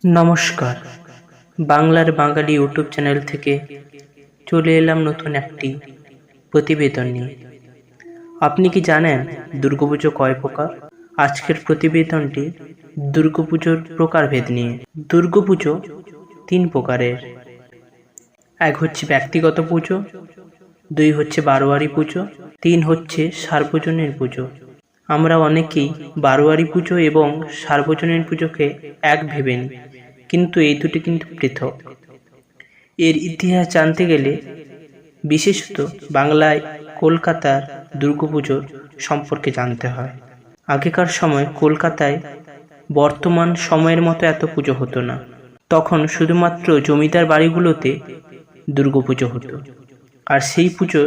নমস্কার, বাংলার বাঙালি YouTube channel থেকে চলে এলাম নতুন একটি প্রতিবেদন নিয়ে। আপনি কি জানেন দুর্গাপুজো কয় প্রকার? আজকের প্রতিবেদনটি দুর্গাপুজোর প্রকারভেদ নিয়ে। দুর্গাপুজো 3 প্রকারের। এক হচ্ছে ব্যক্তিগত পুজো, 2 হচ্ছে বারোয়ারি পুজো, 3 হচ্ছে সার্বজনীন পুজো। আমরা অনেকেই বারোয়ারি পুজো এবং সার্বজনীন পুজোকে এক ভেবে নিই, কিন্তু এই দুটি কিন্তু পৃথক। এর ইতিহাস জানতে গেলে বিশেষত বাংলায় কলকাতার দুর্গাপুজোর সম্পর্কে জানতে হয়। আগেকার সময় কলকাতায় বর্তমান সময়ের মতো এত পুজো হতো না। তখন শুধুমাত্র জমিদার বাড়িগুলোতে দুর্গাপুজো হতো, আর সেই পুজো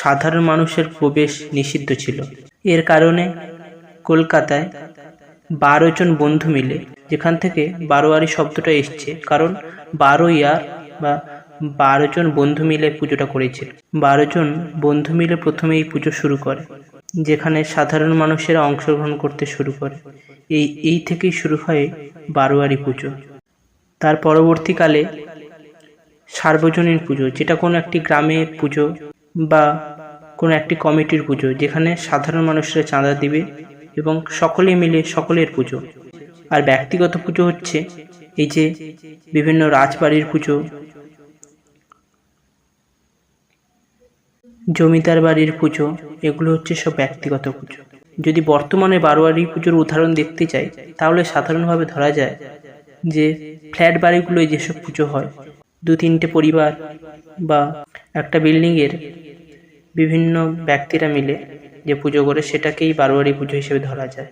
সাধারণ মানুষের প্রবেশ নিষিদ্ধ ছিল। এর কারণে কলকাতায় 12 জন বন্ধু মিলে, যেখান থেকে বারোয়ারি শব্দটা এসছে, কারণ 12 ইয়ার বা 12 জন বন্ধু মিলে পুজোটা করেছিল। 12 জন বন্ধু মিলে প্রথমে এই পুজো শুরু করে, যেখানে সাধারণ মানুষেরা অংশগ্রহণ করতে শুরু করে। এই থেকেই শুরু হয় বারোয়ারি পুজো। তার পরবর্তীকালে সার্বজনীন পুজো, যেটা কোনো একটি গ্রামের পুজো বা কোনো একটি কমিটির পুজো, যেখানে সাধারণ মানুষরা চাঁদা দিবে এবং সকলে মিলে সকলের পুজো। আর ব্যক্তিগত পুজো হচ্ছে এই যে বিভিন্ন রাজবাড়ির পুজো, জমিদার বাড়ির পুজো, এগুলো হচ্ছে সব ব্যক্তিগত পুজো। যদি বর্তমানে বারোয়ারি পুজোর উদাহরণ দেখতে চাই, তাহলে সাধারণভাবে ধরা যায় যে ফ্ল্যাট বাড়িগুলোয় যেসব পুজো হয়, 2-3টে পরিবার বা একটা বিল্ডিংয়ের বিভিন্ন ব্যক্তিরা মিলে যে পুজো করে, সেটাকেই বারোয়ারি পুজো হিসেবে ধরা যায়।